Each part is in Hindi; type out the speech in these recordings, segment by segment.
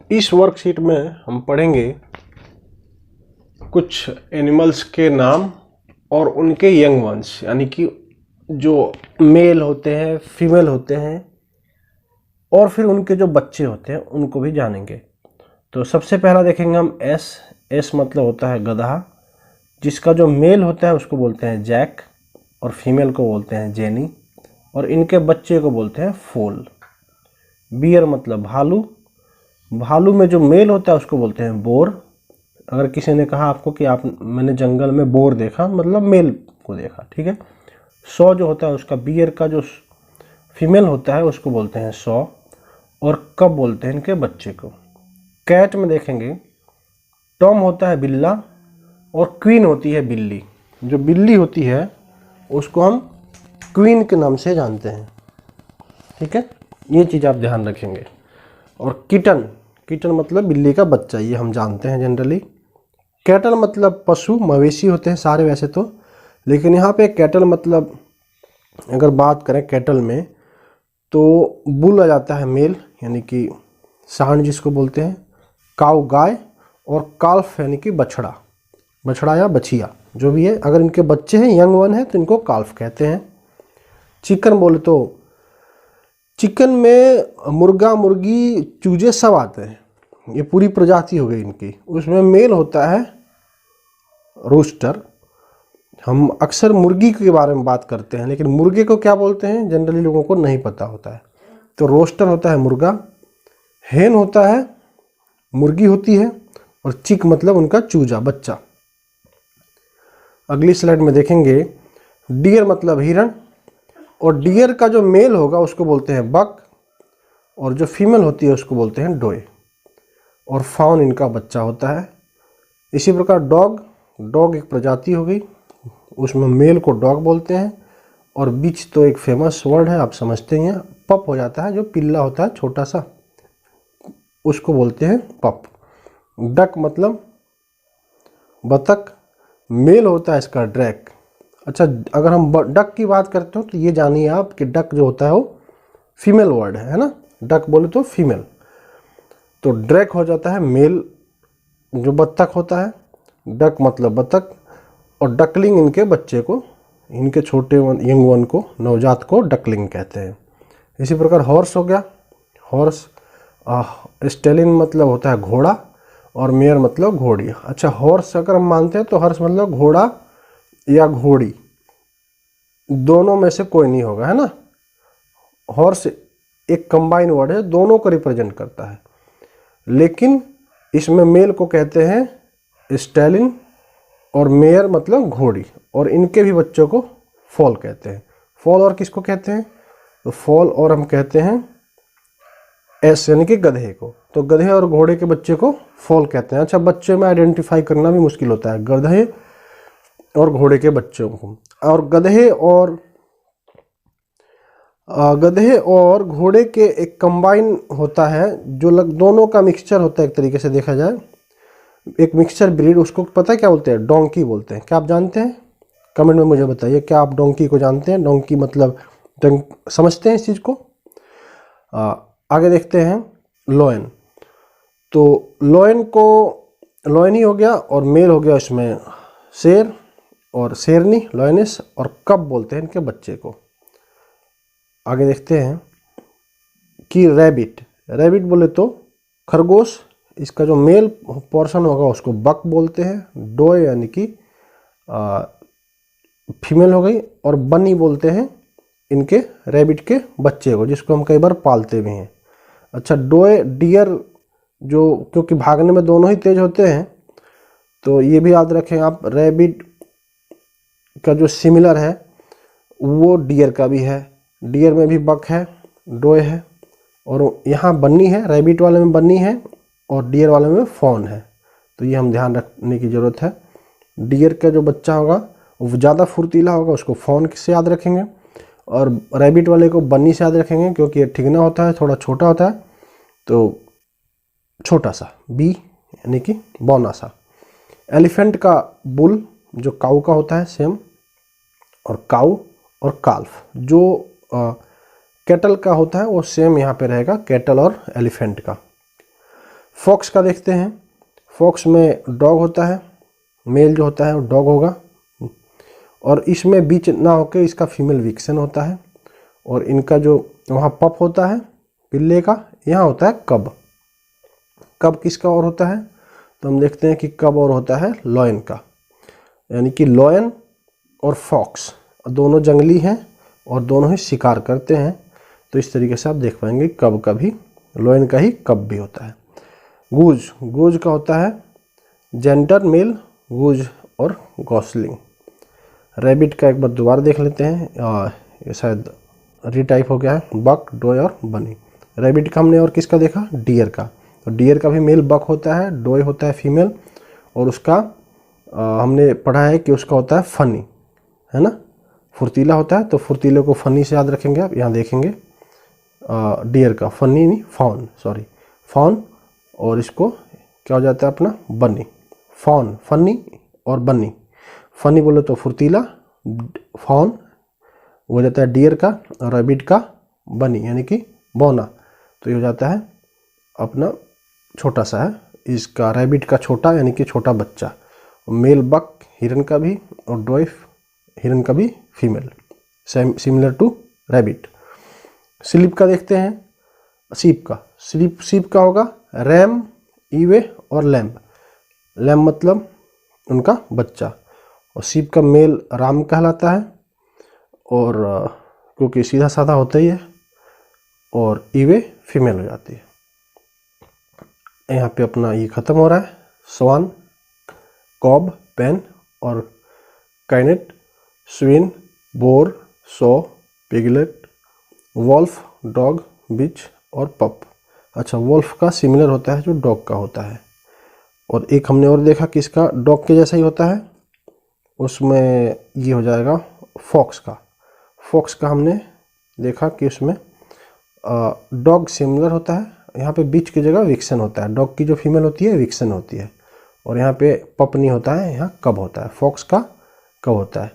इस वर्कशीट में हम पढ़ेंगे कुछ एनिमल्स के नाम और उनके यंग वंस, यानी कि जो मेल होते हैं, फीमेल होते हैं और फिर उनके जो बच्चे होते हैं उनको भी जानेंगे। तो सबसे पहला देखेंगे हम एस मतलब होता है गधा, जिसका जो मेल होता है उसको बोलते हैं जैक और फीमेल को बोलते हैं जेनी और इनके बच्चे को बोलते हैं फोल। बियर मतलब भालू, भालू में जो मेल होता है उसको बोलते हैं बोर। अगर किसी ने कहा आपको कि मैंने जंगल में बोर देखा, मतलब मेल को देखा, ठीक है। सौ जो होता है उसका बियर का जो फीमेल होता है उसको बोलते हैं सौ और कब बोलते हैं इनके बच्चे को। कैट में देखेंगे टॉम होता है बिल्ला और क्वीन होती है बिल्ली। जो बिल्ली होती है उसको हम क्वीन के नाम से जानते हैं, ठीक है, ये चीज़ आप ध्यान रखेंगे। और किटन मतलब बिल्ली का बच्चा, ये हम जानते हैं जनरली। कैटल मतलब पशु, मवेशी होते हैं सारे वैसे तो, लेकिन यहाँ पे कैटल मतलब अगर बात करें कैटल में तो बुल आ जाता है मेल, यानी कि सांड जिसको बोलते हैं, काऊ गाय और काल्फ यानी कि बछड़ा या बछिया जो भी है। अगर इनके बच्चे हैं, यंग वन है, तो इनको काल्फ कहते हैं। चिकन बोले तो चिकन में मुर्गा मुर्गी चूजे सब आते हैं, ये पूरी प्रजाति हो गई इनकी। उसमें मेल होता है रोस्टर। हम अक्सर मुर्गी के बारे में बात करते हैं, लेकिन मुर्गे को क्या बोलते हैं जनरली लोगों को नहीं पता होता है। तो रोस्टर होता है मुर्गा, हेन होता है मुर्गी होती है और चिक मतलब उनका चूजा बच्चा। अगली स्लाइड में देखेंगे डियर मतलब हिरण और डियर का जो मेल होगा उसको बोलते हैं बक और जो फीमेल होती है उसको बोलते हैं डोए और फाउन इनका बच्चा होता है। इसी प्रकार डॉग एक प्रजाति हो गई, उसमें मेल को डॉग बोलते हैं और बिच तो एक फेमस वर्ड है, आप समझते हैं। पप हो जाता है जो पिल्ला होता है छोटा सा, उसको बोलते हैं पप। डक मतलब बतख, मेल होता है इसका ड्रैक। अच्छा, अगर हम डक की बात करते हो तो ये जानिए आप कि डक जो होता है वो फीमेल वर्ड है ना, डक बोले तो फीमेल। तो ड्रैक हो जाता है मेल जो बत्तख होता है, डक मतलब बतख और डकलिंग इनके बच्चे को, इनके छोटे यंग वन को, नवजात को डकलिंग कहते हैं। इसी प्रकार हॉर्स हो गया, हॉर्स स्टेलिन मतलब होता है घोड़ा और मेयर मतलब घोड़ी। अच्छा, हॉर्स अगर हम मानते हैं तो हॉर्स मतलब घोड़ा या घोड़ी, दोनों में से कोई नहीं होगा, है ना। हॉर्स एक कंबाइन वर्ड है, दोनों को रिप्रेजेंट करता है, लेकिन इसमें मेल को कहते हैं स्टेलिन और मेयर मतलब घोड़ी और इनके भी बच्चों को फॉल कहते हैं। फॉल और किसको कहते हैं, तो फॉल और हम कहते हैं एस यानी कि गधे को। तो गधे और घोड़े के बच्चे को फॉल कहते हैं। अच्छा, बच्चे में आइडेंटिफाई करना भी मुश्किल होता है गधे और घोड़े के बच्चों को। और गधे और घोड़े के एक कंबाइन होता है जो दोनों का मिक्सचर होता है, एक तरीके से देखा जाए एक मिक्सचर ब्रीड, उसको पता है क्या बोलते हैं, डोंकी बोलते हैं। क्या आप जानते हैं, कमेंट में मुझे बताइए, क्या आप डोंकी को जानते हैं। डोंकी मतलब समझते हैं इस चीज़ को। आगे देखते हैं लोयन। तो लोयन ही हो गया और मेल हो गया इसमें शेर और शेरनी लॉयनेस और कब बोलते हैं इनके बच्चे को। आगे देखते हैं कि रैबिट बोले तो खरगोश, इसका जो मेल पोर्शन होगा उसको बक बोलते हैं। डोए यानी कि फीमेल हो गई और बनी बोलते हैं इनके रैबिट के बच्चे को, जिसको हम कई बार पालते भी हैं। अच्छा, डियर जो क्योंकि भागने में दोनों ही तेज होते हैं, तो ये भी याद रखें आप, रैबिट का जो सिमिलर है वो डियर का भी है। डियर में भी बक है, डोए है और यहाँ बन्नी है, रैबिट वाले में बन्नी है और डियर वाले में फॉन है। तो ये हम ध्यान रखने की ज़रूरत है। डियर का जो बच्चा होगा वो ज़्यादा फुर्तीला होगा, उसको फॉन से याद रखेंगे, और रैबिट वाले को बन्नी से याद रखेंगे क्योंकि ये ठिगना होता है, थोड़ा छोटा होता है, तो छोटा सा बी यानी कि बौना सा। एलिफेंट का बुल जो काऊ का होता है सेम, और काऊ और काल्फ जो कैटल का होता है वो सेम यहाँ पे रहेगा, कैटल और एलिफेंट का। फॉक्स का देखते हैं। फॉक्स में डॉग होता है, मेल जो होता है वो डॉग होगा, और इसमें बीच ना होके इसका फीमेल विक्सन होता है, और इनका जो वहाँ पप होता है पिल्ले का, यहाँ होता है कब। कब किसका और होता है, तो हम देखते हैं कि कब और होता है लॉयन का, यानी कि लॉयन और फॉक्स दोनों जंगली हैं और दोनों ही शिकार करते हैं। तो इस तरीके से आप देख पाएंगे कब का भी लॉयन का ही कब भी होता है। गूज, गूज का होता है जेंडर मेल, गूज और गॉसलिंग। रैबिट का एक बार दोबारा देख लेते हैं, ये शायद रीटाइप हो गया है, बक, डॉय और बनी। रैबिट का हमने और किसका देखा, डियर का। तो डियर का भी मेल बक होता है, डॉय होता है फीमेल, और उसका हमने पढ़ा है कि उसका होता है फनी, है ना, फुर्तीला होता है। तो फुर्तीले को फनी से याद रखेंगे आप, यहाँ देखेंगे डियर का फनी नहीं फॉन, सॉरी फॉन, और इसको क्या हो जाता है अपना बनी। फॉन, फनी और बनी। फनी बोले तो फुर्तीला, फॉन वो हो जाता है डियर का, और रैबिट का बनी यानी कि बौना। तो ये हो जाता है अपना छोटा सा है, इसका रैबिट का छोटा यानी कि छोटा बच्चा। मेल बक हिरन का भी, और डॉय हिरन का भी female, similar to rabbit. Sheep का देखते हैं, सीप का। सीप का होगा रैम, ईवे और लैम्ब। लैम्ब मतलब उनका बच्चा, और सीप का मेल राम कहलाता है, और क्योंकि सीधा साधा होता ही है, और ईवे फीमेल हो जाती है। यहाँ पे अपना ये ख़त्म हो रहा है। स्वान, कॉब, पेन और काइनेट, स्विन, बोर, सो, पिगलेट, वॉल्फ, डॉग, बिच और पप। अच्छा, वॉल्फ का सिमिलर होता है जो डॉग का होता है। और एक हमने और देखा कि इसका डॉग के जैसा ही होता है, उसमें ये हो जाएगा फॉक्स का। फॉक्स का हमने देखा कि उसमें डॉग सिमिलर होता है, यहाँ पे बीच की जगह विक्सन होता है। डॉग की जो फीमेल होती है विक्सन होती है, और यहाँ पे पप नहीं होता है, यहाँ कब होता है। फॉक्स का कब होता है,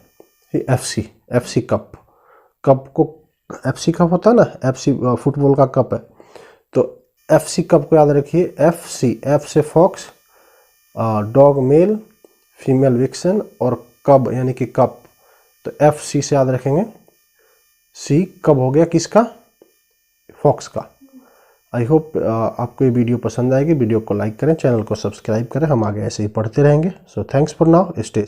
एफसी कप। कप को एफसी कप होता है ना, एफसी फुटबॉल का कप है, तो एफसी कप को याद रखिए। एफ से fox, dog male, female vixen और कब यानी कि कप, तो एफसी से याद रखेंगे। सी कब हो गया किसका, फॉक्स का। आई होप आपको ये वीडियो पसंद आएगी। वीडियो को लाइक करें, चैनल को सब्सक्राइब करें, हम आगे ऐसे ही पढ़ते रहेंगे। So thanks for now, stay